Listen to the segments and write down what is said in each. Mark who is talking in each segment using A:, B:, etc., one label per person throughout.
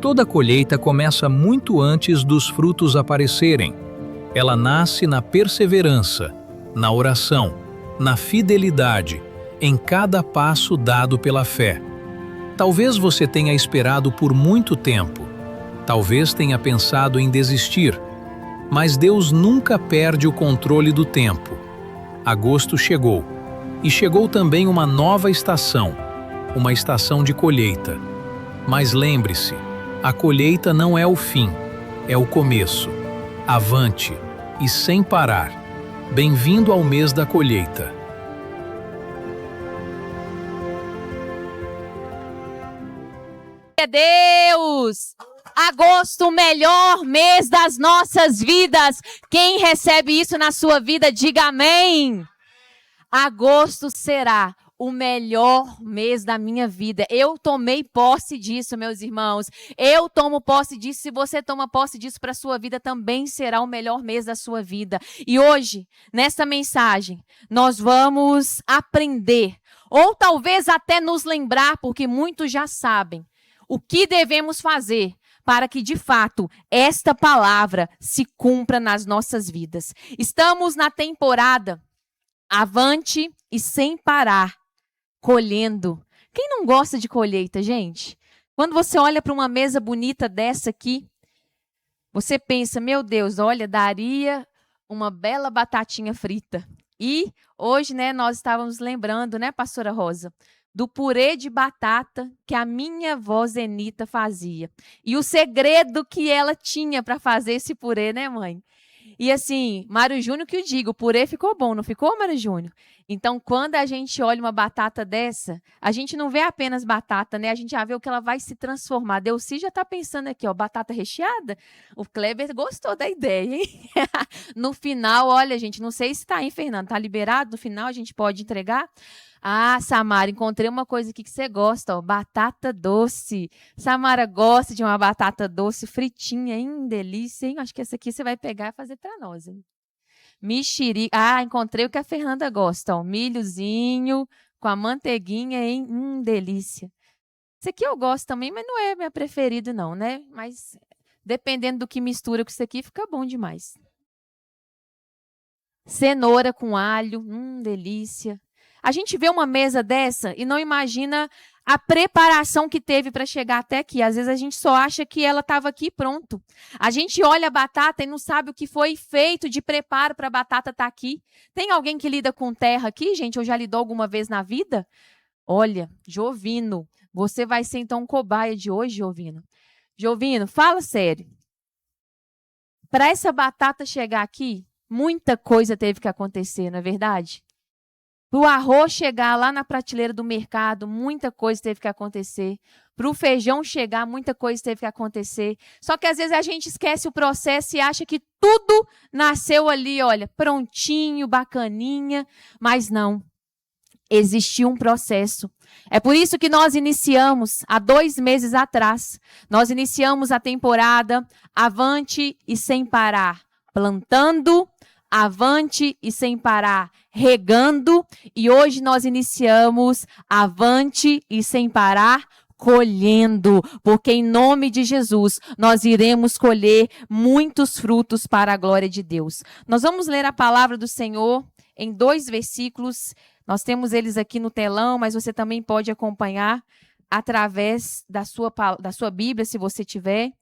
A: Toda colheita começa muito antes dos frutos aparecerem. Ela nasce na perseverança, na oração, na fidelidade, em cada passo dado pela fé. Talvez você tenha esperado por muito tempo. Talvez tenha pensado em desistir. Mas Deus nunca perde o controle do tempo. Agosto chegou. E chegou também uma nova estação, uma estação de colheita. Mas lembre-se, a colheita não é o fim, é o começo. Avante e sem parar. Bem-vindo ao mês da colheita.
B: Deus! Agosto, o melhor mês das nossas vidas. Quem recebe isso na sua vida, diga amém. Agosto será o melhor mês da minha vida. Eu tomei posse disso, meus irmãos. Eu tomo posse disso. Se você toma posse disso para a sua vida, também será o melhor mês da sua vida. E hoje, nesta mensagem, nós vamos aprender, ou talvez até nos lembrar, porque muitos já sabem, o que devemos fazer para que, de fato, esta palavra se cumpra nas nossas vidas. Estamos na temporada Avante e Sem Parar, colhendo. Quem não gosta de colheita, gente? Quando você olha para uma mesa bonita dessa aqui, você pensa, meu Deus, olha, daria uma bela batatinha frita. E hoje, nós estávamos lembrando, pastora Rosa, do purê de batata que a minha avó Zenita fazia. E o segredo que ela tinha para fazer esse purê, mãe? E assim, Mário Júnior que eu digo, o purê ficou bom, não ficou, Mário Júnior? Então, quando a gente olha uma batata dessa, a gente não vê apenas batata, A gente já vê o que ela vai se transformar. Delci já está pensando aqui, batata recheada? O Kleber gostou da ideia, hein? No final, olha, gente, não sei se está aí, Fernando, está liberado? No final a gente pode entregar? Ah, Samara, encontrei uma coisa aqui que você gosta, batata doce. Samara gosta de uma batata doce fritinha, hein? Delícia, hein? Acho que essa aqui você vai pegar e fazer para nós, hein? Mexerica. Ah, encontrei o que a Fernanda gosta, milhozinho com a manteiguinha, hein? Delícia. Esse aqui eu gosto também, mas não é minha preferida não, Mas dependendo do que mistura com isso aqui, fica bom demais. Cenoura com alho, delícia. A gente vê uma mesa dessa e não imagina a preparação que teve para chegar até aqui. Às vezes a gente só acha que ela estava aqui pronto. A gente olha a batata e não sabe o que foi feito de preparo para a batata estar aqui. Tem alguém que lida com terra aqui, gente? Ou já lidou alguma vez na vida? Olha, Jovino, você vai ser então um cobaia de hoje, Jovino. Jovino, fala sério. Para essa batata chegar aqui, muita coisa teve que acontecer, não é verdade? Para o arroz chegar lá na prateleira do mercado, muita coisa teve que acontecer. Para o feijão chegar, muita coisa teve que acontecer. Só que às vezes a gente esquece o processo e acha que tudo nasceu ali, olha, prontinho, bacaninha. Mas não. Existiu um processo. É por isso que nós iniciamos, há 2 meses atrás, nós iniciamos a temporada Avante e Sem Parar. Plantando, avante e sem parar, regando, e hoje nós iniciamos avante e sem parar, colhendo, porque em nome de Jesus nós iremos colher muitos frutos para a glória de Deus. Nós vamos ler a palavra do Senhor em 2 versículos, nós temos eles aqui no telão, mas você também pode acompanhar através da sua Bíblia, se você tiver.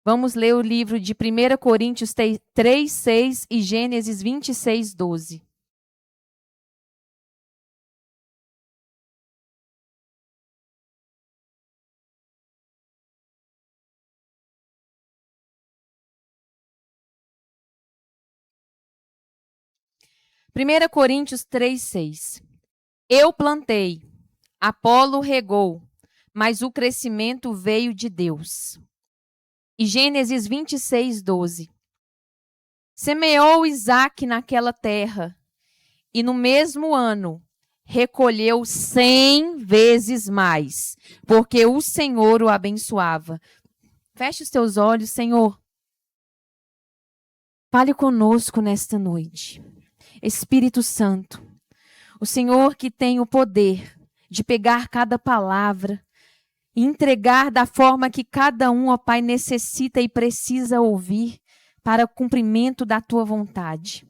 B: Vamos ler o livro de 1 Coríntios 3, 6 e Gênesis 26, 12. Primeira Coríntios 3, 6. Eu plantei, Apolo regou, mas o crescimento veio de Deus. E Gênesis 26, 12. Semeou Isaque naquela terra, e no mesmo ano recolheu 100 vezes mais, porque o Senhor o abençoava. Feche os teus olhos, Senhor. Fale conosco nesta noite. Espírito Santo, o Senhor que tem o poder de pegar cada palavra e entregar da forma que cada um, ó Pai, necessita e precisa ouvir para o cumprimento da tua vontade.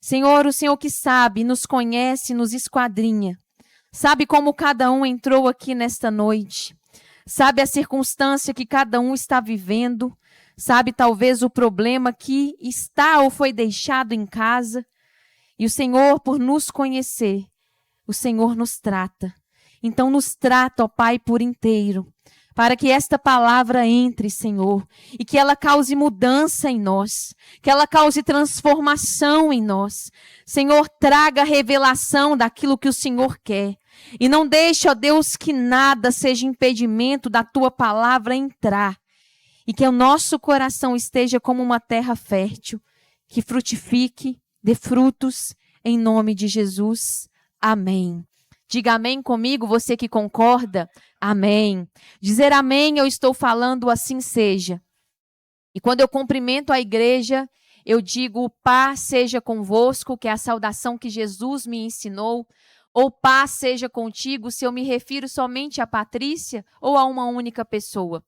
B: Senhor, o Senhor que sabe, nos conhece, nos esquadrinha, sabe como cada um entrou aqui nesta noite, sabe a circunstância que cada um está vivendo, sabe talvez o problema que está ou foi deixado em casa. E o Senhor, por nos conhecer, o Senhor nos trata. Então nos trata, ó Pai, por inteiro, para que esta palavra entre, Senhor, e que ela cause mudança em nós, que ela cause transformação em nós. Senhor, traga revelação daquilo que o Senhor quer. E não deixe, ó Deus, que nada seja impedimento da tua palavra entrar. E que o nosso coração esteja como uma terra fértil, que frutifique, dê frutos, em nome de Jesus. Amém. Diga amém comigo, você que concorda. Amém. Dizer amém, eu estou falando assim seja. E quando eu cumprimento a igreja, eu digo paz seja convosco, que é a saudação que Jesus me ensinou. Ou paz seja contigo, se eu me refiro somente a Patrícia ou a uma única pessoa.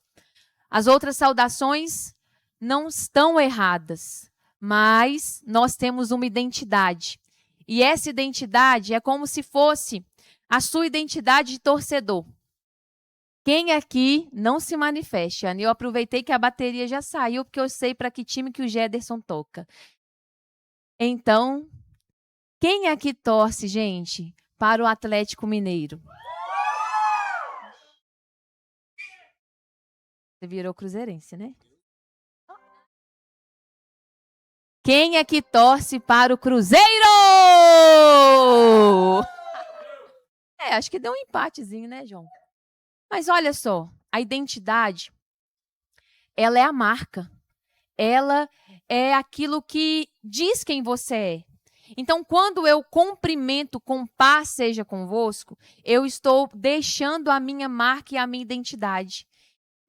B: As outras saudações não estão erradas, mas nós temos uma identidade. E essa identidade é como se fosse a sua identidade de torcedor. Quem aqui não se manifeste? Eu aproveitei que a bateria já saiu, porque eu sei para que time que o Gederson toca. Então, quem aqui torce, gente, para o Atlético Mineiro? Você virou cruzeirense, né? Quem aqui torce para o Cruzeiro? Acho que deu um empatezinho, né, João? Mas olha só, a identidade, ela é a marca. Ela é aquilo que diz quem você é. Então, quando eu cumprimento com paz seja convosco, eu estou deixando a minha marca e a minha identidade.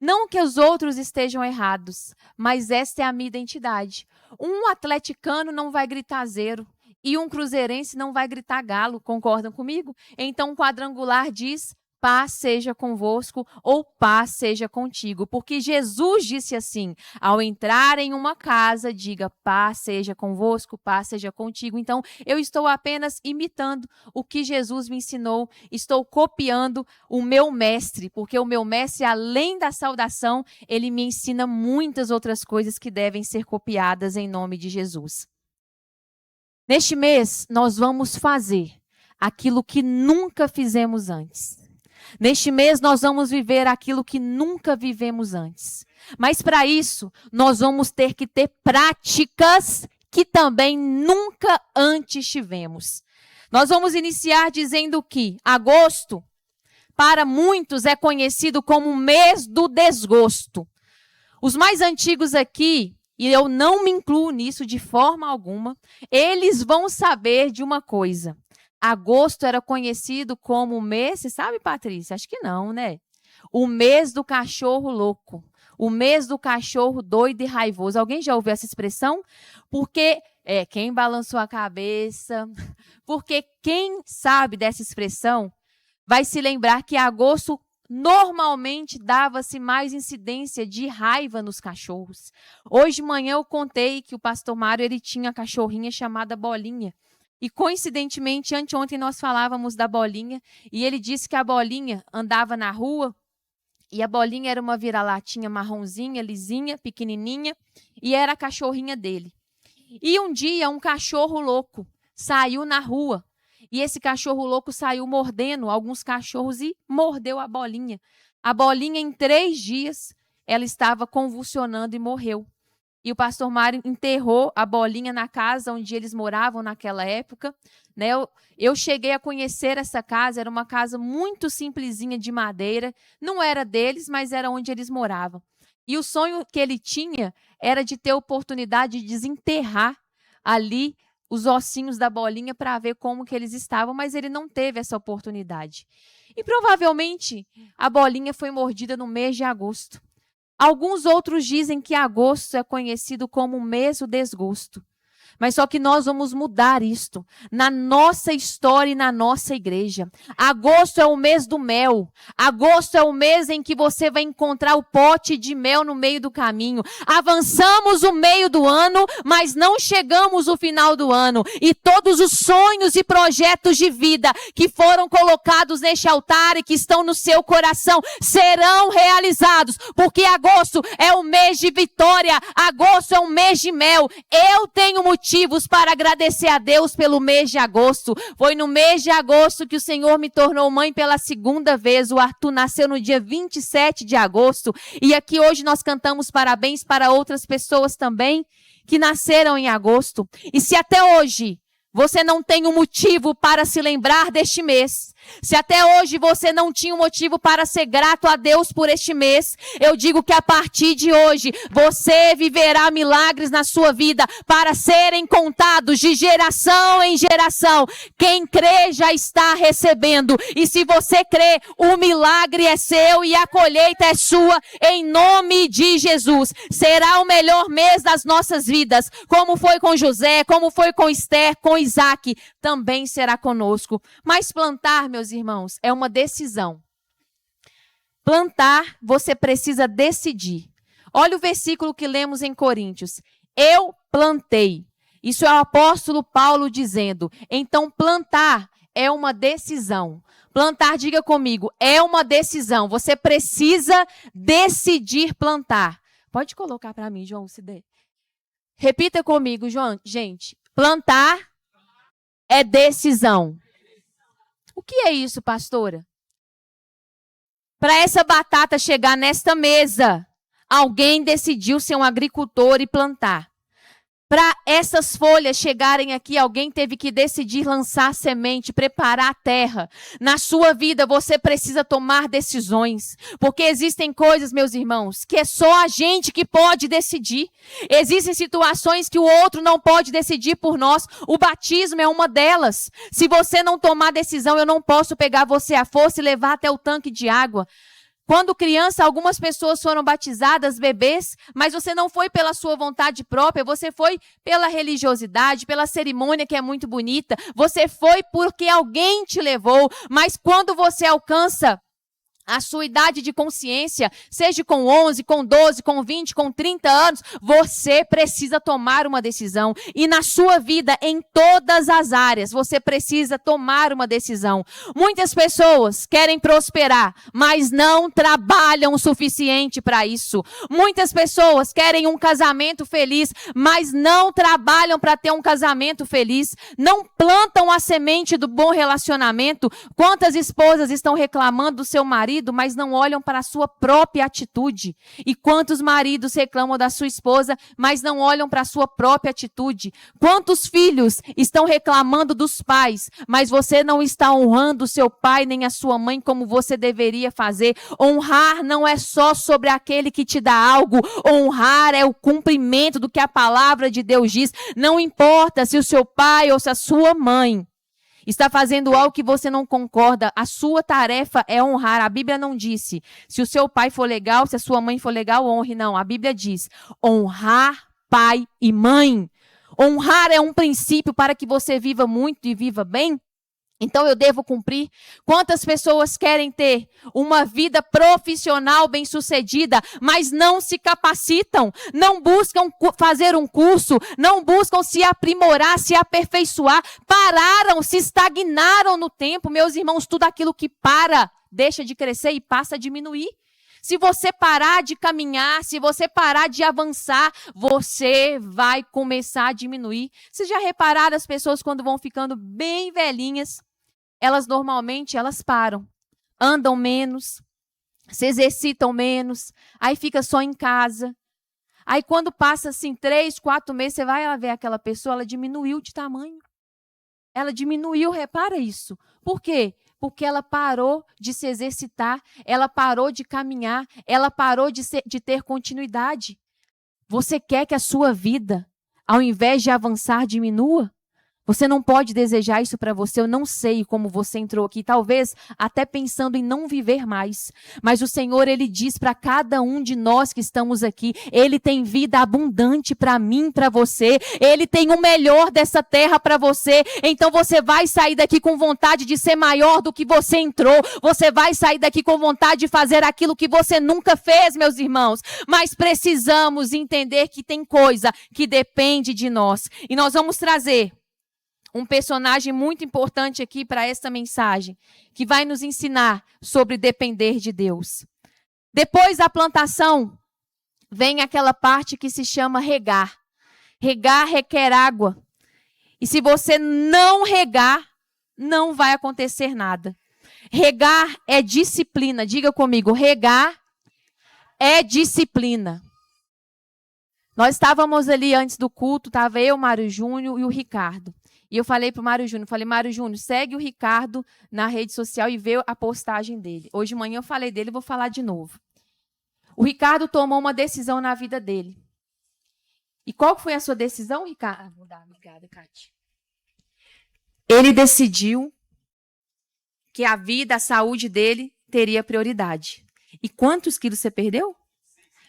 B: Não que os outros estejam errados, mas esta é a minha identidade. Um atleticano não vai gritar zero. E um cruzeirense não vai gritar galo, concordam comigo? Então o quadrangular diz, paz seja convosco ou paz seja contigo. Porque Jesus disse assim, ao entrar em uma casa, diga paz seja convosco, paz seja contigo. Então eu estou apenas imitando o que Jesus me ensinou, estou copiando o meu mestre, porque o meu mestre, além da saudação, ele me ensina muitas outras coisas que devem ser copiadas em nome de Jesus. Neste mês, nós vamos fazer aquilo que nunca fizemos antes. Neste mês, nós vamos viver aquilo que nunca vivemos antes. Mas para isso, nós vamos ter que ter práticas que também nunca antes tivemos. Nós vamos iniciar dizendo que agosto, para muitos, é conhecido como o mês do desgosto. Os mais antigos aqui, e eu não me incluo nisso de forma alguma, eles vão saber de uma coisa. Agosto era conhecido como o mês, você sabe, Patrícia? Acho que não, né? O mês do cachorro louco. O mês do cachorro doido e raivoso. Alguém já ouviu essa expressão? Porque, quem balançou a cabeça? Porque quem sabe dessa expressão vai se lembrar que agosto normalmente dava-se mais incidência de raiva nos cachorros. Hoje de manhã eu contei que o pastor Mário ele tinha uma cachorrinha chamada Bolinha. E coincidentemente, anteontem nós falávamos da Bolinha e ele disse que a Bolinha andava na rua e a Bolinha era uma vira-latinha marronzinha, lisinha, pequenininha e era a cachorrinha dele. E um dia um cachorro louco saiu na rua. E esse cachorro louco saiu mordendo alguns cachorros e mordeu a Bolinha. A Bolinha, em 3 dias, ela estava convulsionando e morreu. E o pastor Mário enterrou a Bolinha na casa onde eles moravam naquela época. Né? Eu cheguei a conhecer essa casa, era uma casa muito simplesinha de madeira. Não era deles, mas era onde eles moravam. E o sonho que ele tinha era de ter a oportunidade de desenterrar ali os ossinhos da Bolinha para ver como que eles estavam, mas ele não teve essa oportunidade. E provavelmente a Bolinha foi mordida no mês de agosto. Alguns outros dizem que agosto é conhecido como o mês do desgosto. Mas só que nós vamos mudar isto na nossa história e na nossa igreja. Agosto é o mês do mel. Agosto é o mês em que você vai encontrar o pote de mel no meio do caminho. Avançamos o meio do ano, mas não chegamos ao final do ano. E todos os sonhos e projetos de vida que foram colocados neste altar e que estão no seu coração serão realizados. Porque agosto é o mês de vitória. Agosto é um mês de mel. Eu tenho motivos para agradecer a Deus pelo mês de agosto. Foi no mês de agosto que o Senhor me tornou mãe pela segunda vez. O Arthur nasceu no dia 27 de agosto. E aqui hoje nós cantamos parabéns para outras pessoas também que nasceram em agosto. E se até hoje você não tem um motivo para se lembrar deste mês, se até hoje você não tinha um motivo para ser grato a Deus por este mês, eu digo que a partir de hoje você viverá milagres na sua vida para serem contados de geração em geração. Quem crê já está recebendo. E se você crê, o milagre é seu e a colheita é sua em nome de Jesus. Será o melhor mês das nossas vidas. Como foi com José, como foi com Esther, com Isaac, também será conosco. Mas plantar, meus irmãos, é uma decisão. Plantar, você precisa decidir. Olha o versículo que lemos em Coríntios. Eu plantei. Isso é o apóstolo Paulo dizendo. Então, plantar é uma decisão. Plantar, diga comigo, é uma decisão. Você precisa decidir plantar. Pode colocar para mim, João, se der. Repita comigo, João. Gente, plantar é decisão. O que é isso, pastora? Para essa batata chegar nesta mesa, alguém decidiu ser um agricultor e plantar. Para essas folhas chegarem aqui, alguém teve que decidir lançar semente, preparar a terra. Na sua vida, você precisa tomar decisões. Porque existem coisas, meus irmãos, que é só a gente que pode decidir. Existem situações que o outro não pode decidir por nós. O batismo é uma delas. Se você não tomar decisão, eu não posso pegar você à força e levar até o tanque de água. Quando criança, algumas pessoas foram batizadas, bebês, mas você não foi pela sua vontade própria, você foi pela religiosidade, pela cerimônia que é muito bonita, você foi porque alguém te levou, mas quando você alcança a sua idade de consciência, seja com 11, com 12, com 20, com 30 anos, você precisa tomar uma decisão. E na sua vida, em todas as áreas, você precisa tomar uma decisão. Muitas pessoas querem prosperar, mas não trabalham o suficiente para isso. Muitas pessoas querem um casamento feliz, mas não trabalham para ter um casamento feliz. Não plantam a semente do bom relacionamento. Quantas esposas estão reclamando do seu marido, mas não olham para a sua própria atitude? E quantos maridos reclamam da sua esposa, mas não olham para a sua própria atitude? Quantos filhos estão reclamando dos pais, mas você não está honrando o seu pai nem a sua mãe como você deveria fazer? Honrar não é só sobre aquele que te dá algo. Honrar é o cumprimento do que a palavra de Deus diz. Não importa se o seu pai ou se a sua mãe está fazendo algo que você não concorda, a sua tarefa é honrar. A Bíblia não disse, se o seu pai for legal, se a sua mãe for legal, honre. Não, a Bíblia diz, honrar pai e mãe. Honrar é um princípio para que você viva muito e viva bem. Então eu devo cumprir. Quantas pessoas querem ter uma vida profissional bem-sucedida, mas não se capacitam, não buscam fazer um curso, não buscam se aprimorar, se aperfeiçoar, pararam, se estagnaram no tempo. Meus irmãos, tudo aquilo que para, deixa de crescer e passa a diminuir. Se você parar de caminhar, se você parar de avançar, você vai começar a diminuir. Vocês já repararam as pessoas quando vão ficando bem velhinhas? Elas normalmente param, andam menos, se exercitam menos, aí fica só em casa. Aí quando passa assim 3, 4 meses, você vai ver aquela pessoa, ela diminuiu de tamanho. Ela diminuiu, repara isso. Por quê? Porque ela parou de se exercitar, ela parou de caminhar, ela parou de ter continuidade. Você quer que a sua vida, ao invés de avançar, diminua? Você não pode desejar isso para você. Eu não sei como você entrou aqui, talvez até pensando em não viver mais. Mas o Senhor, Ele diz para cada um de nós que estamos aqui, Ele tem vida abundante para mim, para você. Ele tem o melhor dessa terra para você. Então você vai sair daqui com vontade de ser maior do que você entrou. Você vai sair daqui com vontade de fazer aquilo que você nunca fez, meus irmãos. Mas precisamos entender que tem coisa que depende de nós. E nós vamos trazer um personagem muito importante aqui para esta mensagem, que vai nos ensinar sobre depender de Deus. Depois da plantação, vem aquela parte que se chama regar. Regar requer água. E se você não regar, não vai acontecer nada. Regar é disciplina. Diga comigo, regar é disciplina. Nós estávamos ali antes do culto, estava eu, Mário Júnior e o Ricardo. E eu falei para o Mário Júnior, Mário Júnior, segue o Ricardo na rede social e vê a postagem dele. Hoje de manhã eu falei dele, vou falar de novo. O Ricardo tomou uma decisão na vida dele. E qual foi a sua decisão, Ricardo? Obrigada, Cátia. Ele decidiu que a vida, a saúde dele teria prioridade. E quantos quilos você perdeu?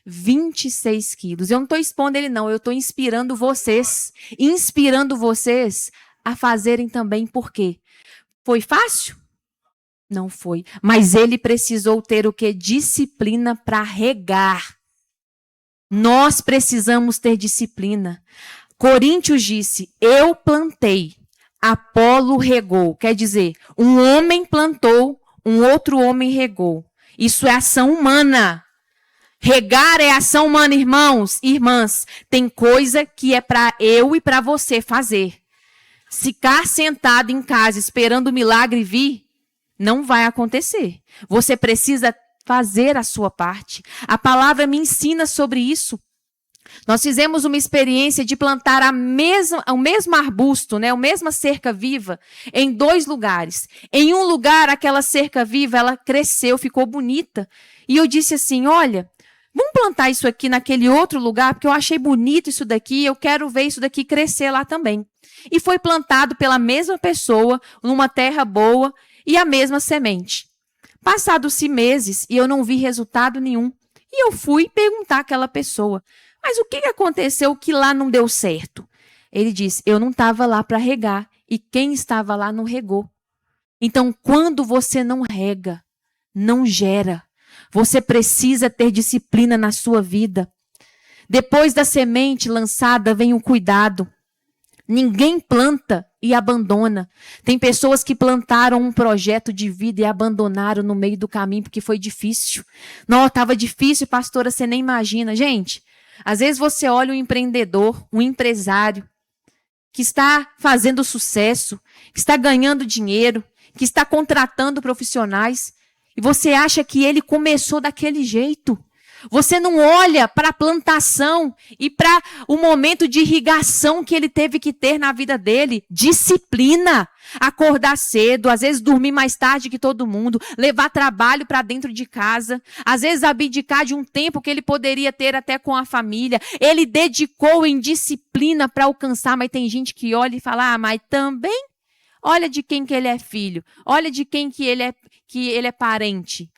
B: 26 quilos. Eu não estou expondo ele, não. Eu estou inspirando vocês a fazerem também. Por quê? Foi fácil? Não foi. Mas ele precisou ter o quê? Disciplina para regar. Nós precisamos ter disciplina. Coríntios disse, eu plantei, Apolo regou. Quer dizer, um homem plantou, um outro homem regou. Isso é ação humana. Regar é ação humana, irmãos e irmãs. Tem coisa que é para eu e para você fazer. Ficar sentado em casa esperando o milagre vir, não vai acontecer. Você precisa fazer a sua parte. A palavra me ensina sobre isso. Nós fizemos uma experiência de plantar o mesmo arbusto, né, a mesma cerca viva, em 2 lugares. Em um lugar, aquela cerca viva, ela cresceu, ficou bonita. E eu disse assim, olha, vamos plantar isso aqui naquele outro lugar, porque eu achei bonito isso daqui, eu quero ver isso daqui crescer lá também. E foi plantado pela mesma pessoa, numa terra boa, e a mesma semente. Passados-se meses, e eu não vi resultado nenhum. E eu fui perguntar àquela pessoa, mas o que aconteceu que lá não deu certo? Ele disse, eu não estava lá para regar, e quem estava lá não regou. Então, quando você não rega, não gera. Você precisa ter disciplina na sua vida. Depois da semente lançada, vem o cuidado. Ninguém planta e abandona. Tem pessoas que plantaram um projeto de vida e abandonaram no meio do caminho porque foi difícil. Não, estava difícil, pastora, você nem imagina. Gente, às vezes você olha um empreendedor, um empresário, que está fazendo sucesso, que está ganhando dinheiro, que está contratando profissionais, e você acha que ele começou daquele jeito. Você não olha para a plantação e para o momento de irrigação que ele teve que ter na vida dele. Disciplina. Acordar cedo, às vezes dormir mais tarde que todo mundo, levar trabalho para dentro de casa, às vezes abdicar de um tempo que ele poderia ter até com a família. Ele dedicou em disciplina para alcançar, mas tem gente que olha e fala, mas também olha de quem que ele é filho, olha de quem que ele é parente.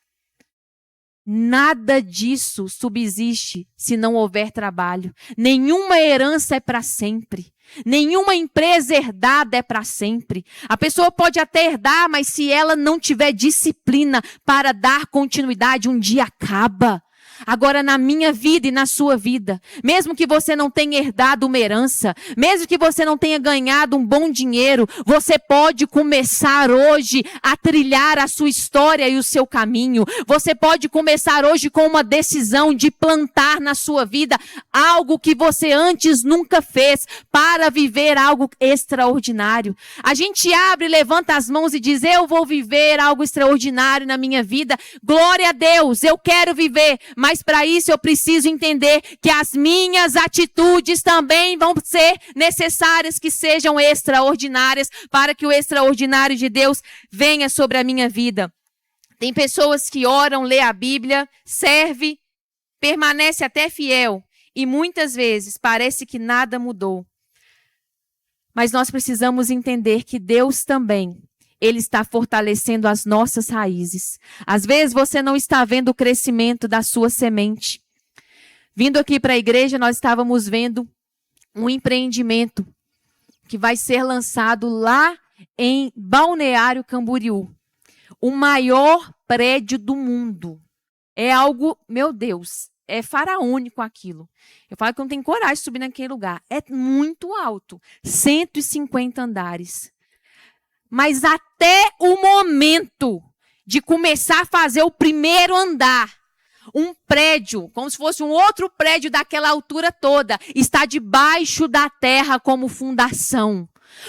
B: Nada disso subsiste se não houver trabalho. Nenhuma herança é para sempre. Nenhuma empresa herdada é para sempre. A pessoa pode até herdar, mas se ela não tiver disciplina para dar continuidade, um dia acaba. Agora, na minha vida e na sua vida, mesmo que você não tenha herdado uma herança, mesmo que você não tenha ganhado um bom dinheiro, você pode começar hoje a trilhar a sua história e o seu caminho. Você pode começar hoje com uma decisão de plantar na sua vida algo que você antes nunca fez para viver algo extraordinário. A gente abre, levanta as mãos e diz, eu vou viver algo extraordinário na minha vida. Glória a Deus, eu quero viver. Mas para isso eu preciso entender que as minhas atitudes também vão ser necessárias que sejam extraordinárias para que o extraordinário de Deus venha sobre a minha vida. Tem pessoas que oram, lê a Bíblia, serve, permanece até fiel e muitas vezes parece que nada mudou. Mas nós precisamos entender que Deus também, Ele está fortalecendo as nossas raízes. Às vezes você não está vendo o crescimento da sua semente. Vindo aqui para a igreja, nós estávamos vendo um empreendimento que vai ser lançado lá em Balneário Camboriú. O maior prédio do mundo. É algo, meu Deus, é faraônico aquilo. Eu falo que eu não tenho coragem de subir naquele lugar. É muito alto, 150 andares. Mas até o momento de começar a fazer o primeiro andar, um prédio, como se fosse um outro prédio daquela altura toda, está debaixo da terra como fundação.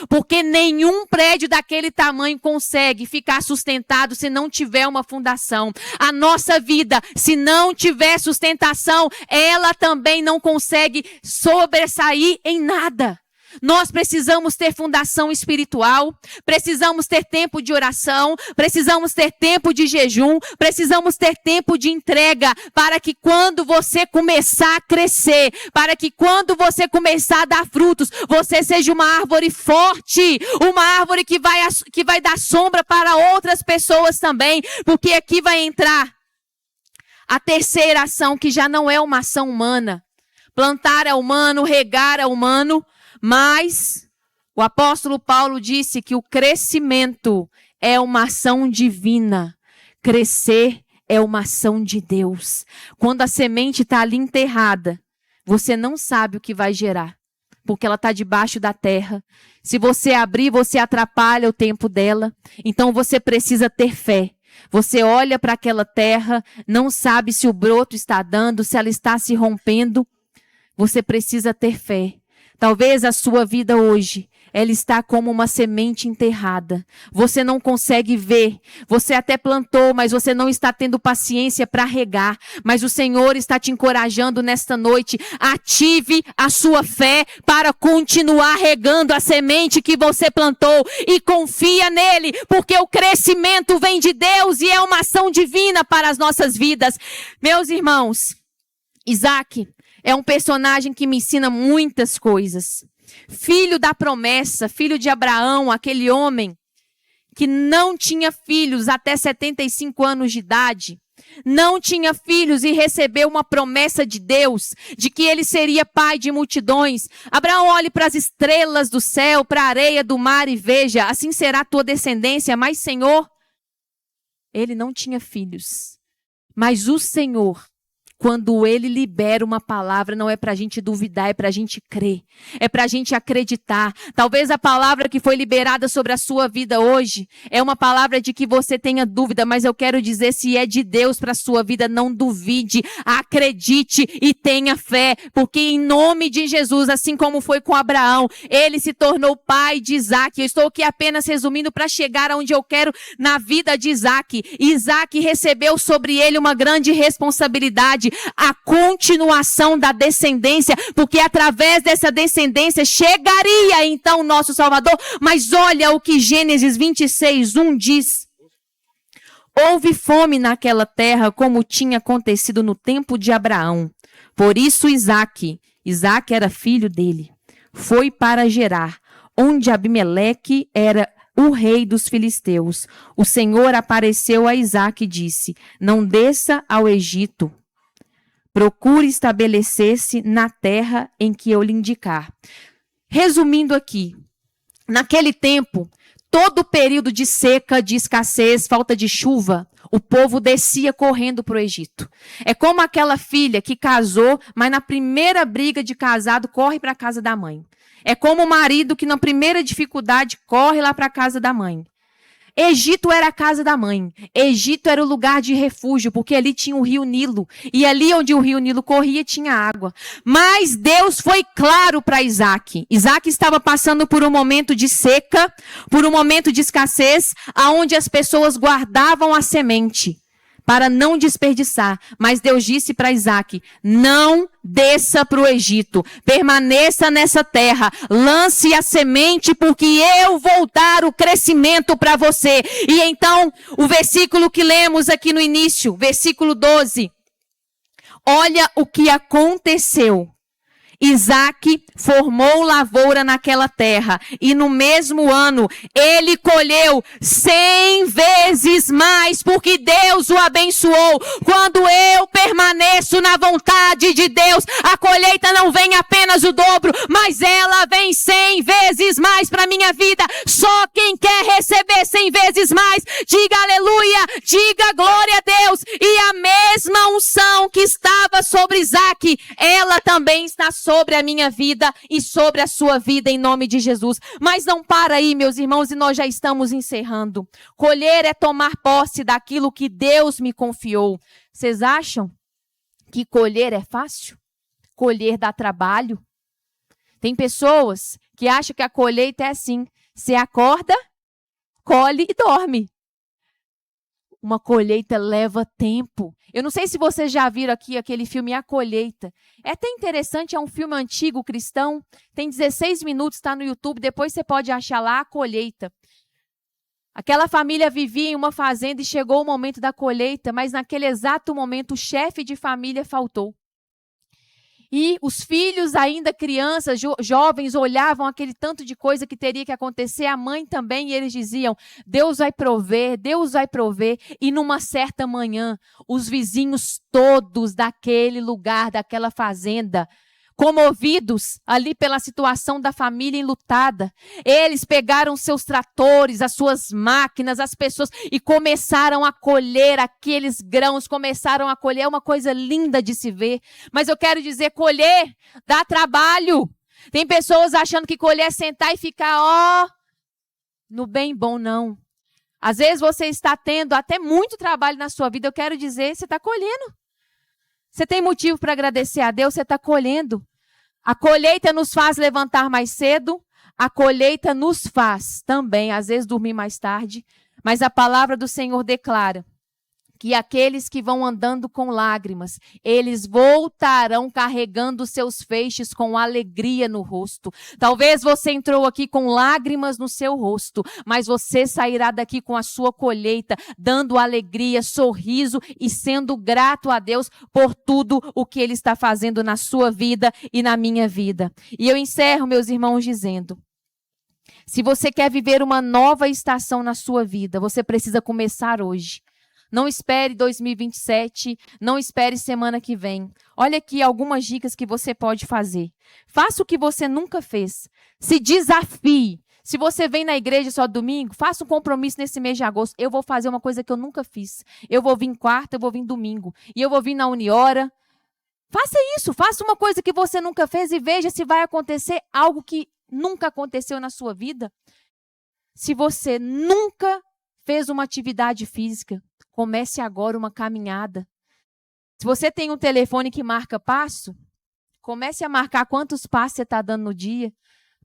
B: Porque nenhum prédio daquele tamanho consegue ficar sustentado se não tiver uma fundação. A nossa vida, se não tiver sustentação, ela também não consegue sobressair em nada. Nós precisamos ter fundação espiritual, precisamos ter tempo de oração, precisamos ter tempo de jejum, precisamos ter tempo de entrega, para que quando você começar a crescer, para que quando você começar a dar frutos, você seja uma árvore forte, uma árvore que vai dar sombra para outras pessoas também, porque aqui vai entrar a terceira ação, que já não é uma ação humana. Plantar é humano, regar é humano, mas o apóstolo Paulo disse que o crescimento é uma ação divina. Crescer é uma ação de Deus. Quando a semente está ali enterrada, você não sabe o que vai gerar, porque ela está debaixo da terra. Se você abrir, você atrapalha o tempo dela. Então você precisa ter fé. Você olha para aquela terra, não sabe se o broto está dando, se ela está se rompendo. Você precisa ter fé. Talvez a sua vida hoje, ela está como uma semente enterrada. Você não consegue ver. Você até plantou, mas você não está tendo paciência para regar. Mas o Senhor está te encorajando nesta noite. Ative a sua fé para continuar regando a semente que você plantou. E confia nele, porque o crescimento vem de Deus e é uma ação divina para as nossas vidas. Meus irmãos, Isaac é um personagem que me ensina muitas coisas. Filho da promessa, filho de Abraão, aquele homem que não tinha filhos até 75 anos de idade. Não tinha filhos e recebeu uma promessa de Deus, de que ele seria pai de multidões. Abraão, olhe para as estrelas do céu, para a areia do mar e veja, assim será a tua descendência. Mas, Senhor, ele não tinha filhos. Mas o Senhor, quando Ele libera uma palavra, não é para a gente duvidar, é para a gente crer. É para a gente acreditar. Talvez a palavra que foi liberada sobre a sua vida hoje é uma palavra de que você tenha dúvida, mas eu quero dizer, se é de Deus para a sua vida, não duvide, acredite e tenha fé. Porque em nome de Jesus, assim como foi com Abraão, ele se tornou pai de Isaac. Eu estou aqui apenas resumindo para chegar aonde eu quero na vida de Isaac. Isaac recebeu sobre ele uma grande responsabilidade. A continuação da descendência, porque através dessa descendência chegaria então o nosso Salvador. Mas olha o que Gênesis 26:1 diz. Houve fome naquela terra, como tinha acontecido no tempo de Abraão. Por isso Isaac era filho dele, foi para Gerar, onde Abimeleque era o rei dos filisteus. O Senhor apareceu a Isaac e disse: não desça ao Egito. Procure estabelecer-se na terra em que eu lhe indicar. Resumindo aqui, naquele tempo, todo o período de seca, de escassez, falta de chuva, o povo descia correndo para o Egito. É como aquela filha que casou, mas na primeira briga de casado corre para a casa da mãe. É como o marido que na primeira dificuldade corre lá para a casa da mãe. Egito era a casa da mãe. Egito era o lugar de refúgio, porque ali tinha o rio Nilo. E ali onde o rio Nilo corria, tinha água. Mas Deus foi claro para Isaac. Isaac estava passando por um momento de seca, por um momento de escassez, aonde as pessoas guardavam a semente para não desperdiçar. Mas Deus disse para Isaac: não desça para o Egito, permaneça nessa terra, lance a semente, porque eu vou dar o crescimento para você. E então, o versículo que lemos aqui no início, versículo 12, olha o que aconteceu. Isaac formou lavoura naquela terra e no mesmo ano ele colheu 100 vezes mais, porque Deus o abençoou. Quando eu permaneço na vontade de Deus, a colheita não vem apenas o dobro, mas ela vem 100 vezes mais para minha vida. Só quem quer receber 100 vezes mais, diga aleluia, diga glória a Deus. E a mesma unção que estava sobre Isaac, ela também está sobre a minha vida e sobre a sua vida, em nome de Jesus. Mas não para aí, meus irmãos, e nós já estamos encerrando. Colher é tomar posse daquilo que Deus me confiou. Vocês acham que colher é fácil? Colher dá trabalho? Tem pessoas que acham que a colheita é assim. Você acorda, colhe e dorme. Uma colheita leva tempo. Eu não sei se vocês já viram aqui aquele filme A Colheita. É até interessante, é um filme antigo cristão. Tem 16 minutos, está no YouTube. Depois você pode achar lá A Colheita. Aquela família vivia em uma fazenda e chegou o momento da colheita, mas naquele exato momento o chefe de família faltou. E os filhos, ainda crianças, jovens, olhavam aquele tanto de coisa que teria que acontecer, a mãe também, e eles diziam, Deus vai prover, Deus vai prover. E numa certa manhã, os vizinhos todos daquele lugar, daquela fazenda, comovidos ali pela situação da família enlutada, eles pegaram seus tratores, as suas máquinas, as pessoas e começaram a colher aqueles grãos, começaram a colher, é uma coisa linda de se ver. Mas eu quero dizer, colher dá trabalho. Tem pessoas achando que colher é sentar e ficar, no bem bom, não. Às vezes você está tendo até muito trabalho na sua vida, eu quero dizer, você está colhendo. Você tem motivo para agradecer a Deus, você está colhendo. A colheita nos faz levantar mais cedo, a colheita nos faz também, às vezes, dormir mais tarde, mas a palavra do Senhor declara que aqueles que vão andando com lágrimas, eles voltarão carregando seus feixes com alegria no rosto. Talvez você entrou aqui com lágrimas no seu rosto, mas você sairá daqui com a sua colheita, dando alegria, sorriso e sendo grato a Deus por tudo o que Ele está fazendo na sua vida e na minha vida. E eu encerro, meus irmãos, dizendo, se você quer viver uma nova estação na sua vida, você precisa começar hoje. Não espere 2027, não espere semana que vem. Olha aqui algumas dicas que você pode fazer. Faça o que você nunca fez. Se desafie. Se você vem na igreja só domingo, faça um compromisso nesse mês de agosto. Eu vou fazer uma coisa que eu nunca fiz. Eu vou vir quarta, eu vou vir domingo. E eu vou vir na Uniora. Faça isso, faça uma coisa que você nunca fez e veja se vai acontecer algo que nunca aconteceu na sua vida. Se você nunca fez uma atividade física, comece agora uma caminhada. Se você tem um telefone que marca passo, comece a marcar quantos passos você está dando no dia.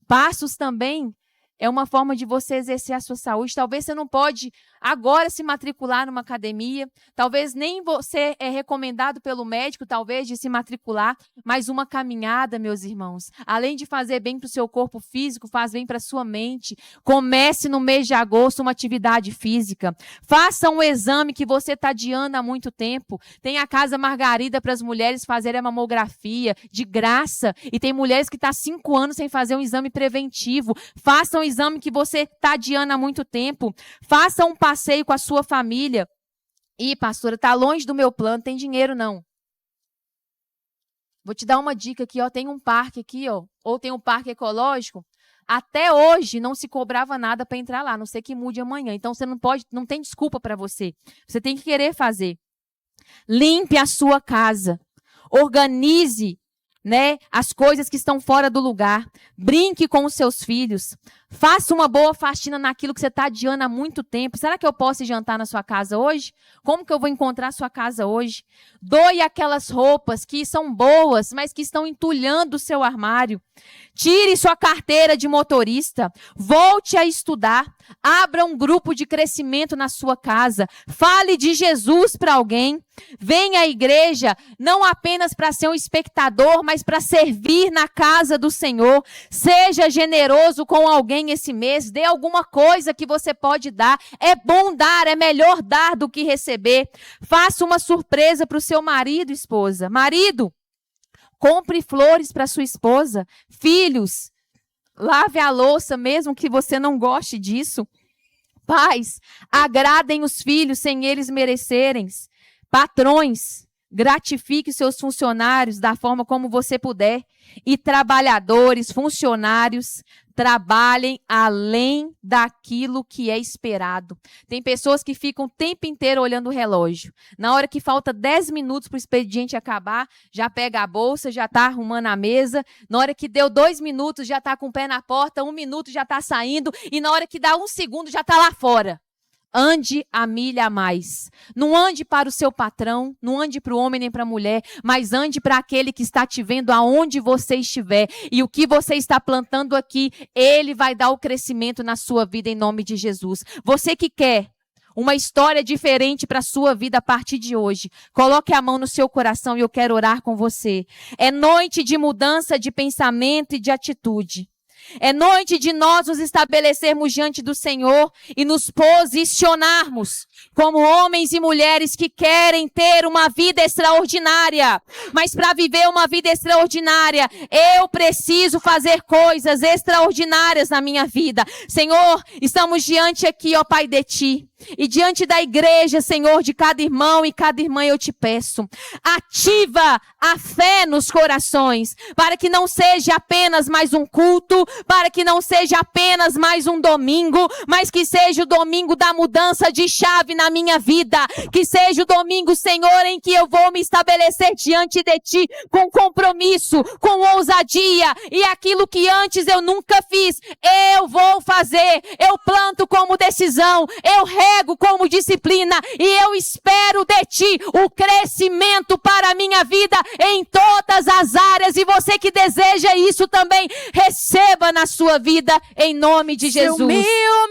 B: Passos também é uma forma de você exercer a sua saúde. Talvez você não pode agora se matricular numa academia. Talvez nem você é recomendado pelo médico, talvez, de se matricular. Mas uma caminhada, meus irmãos, além de fazer bem para o seu corpo físico, faz bem para a sua mente. Comece no mês de agosto uma atividade física. Faça um exame que você está adiando há muito tempo. Tem a Casa Margarida para as mulheres fazerem a mamografia de graça. E tem mulheres que estão há 5 anos sem fazer um exame preventivo. Faça um exame que você está adiando há muito tempo. Faça um passeio com a sua família. Ih, pastora, está longe do meu plano, tem dinheiro não. Vou te dar uma dica aqui, tem um parque aqui, ou tem um parque ecológico. Até hoje não se cobrava nada para entrar lá, a não ser que mude amanhã. Então você não tem desculpa para você. Você tem que querer fazer. Limpe a sua casa. Organize, as coisas que estão fora do lugar. Brinque com os seus filhos. Faça uma boa faxina naquilo que você está adiando há muito tempo. Será que eu posso ir jantar na sua casa hoje? Como que eu vou encontrar a sua casa hoje? Doe aquelas roupas que são boas, mas que estão entulhando o seu armário. Tire sua carteira de motorista. Volte a estudar. Abra um grupo de crescimento na sua casa. Fale de Jesus para alguém. Venha à igreja, não apenas para ser um espectador, mas para servir na casa do Senhor. Seja generoso com alguém esse mês. Dê alguma coisa que você pode dar. É bom dar, é melhor dar do que receber. Faça uma surpresa para o seu marido, esposa. Marido, Compre flores para sua esposa. Filhos, lave a louça mesmo que você não goste disso. Pais, agradem os filhos sem eles merecerem. Patrões, gratifique seus funcionários da forma como você puder. E trabalhadores, funcionários, trabalhem além daquilo que é esperado. Tem pessoas que ficam o tempo inteiro olhando o relógio. Na hora que falta 10 minutos para o expediente acabar, já pega a bolsa, já está arrumando a mesa. Na hora que deu 2 minutos, já está com o pé na porta. 1 minuto, já está saindo. E na hora que dá 1 segundo, já está lá fora. Ande a milha a mais. Não ande para o seu patrão, não ande para o homem nem para a mulher, mas ande para aquele que está te vendo aonde você estiver. E o que você está plantando aqui, ele vai dar o crescimento na sua vida em nome de Jesus. Você que quer uma história diferente para a sua vida a partir de hoje, coloque a mão no seu coração e eu quero orar com você. É noite de mudança de pensamento e de atitude. É noite de nós nos estabelecermos diante do Senhor e nos posicionarmos como homens e mulheres que querem ter uma vida extraordinária. Mas para viver uma vida extraordinária, eu preciso fazer coisas extraordinárias na minha vida. Senhor, estamos diante aqui, ó Pai de Ti. E diante da igreja, Senhor, de cada irmão e cada irmã, eu te peço, ativa a fé nos corações, para que não seja apenas mais um culto, para que não seja apenas mais um domingo, mas que seja o domingo da mudança de chave na minha vida, que seja o domingo, Senhor, em que eu vou me estabelecer diante de Ti com compromisso, com ousadia, e aquilo que antes eu nunca fiz, eu vou fazer, eu planto como decisão, eu rego como disciplina e eu espero de Ti o crescimento para a minha vida em todas as áreas. E você que deseja isso também, receba na sua vida em nome de Jesus.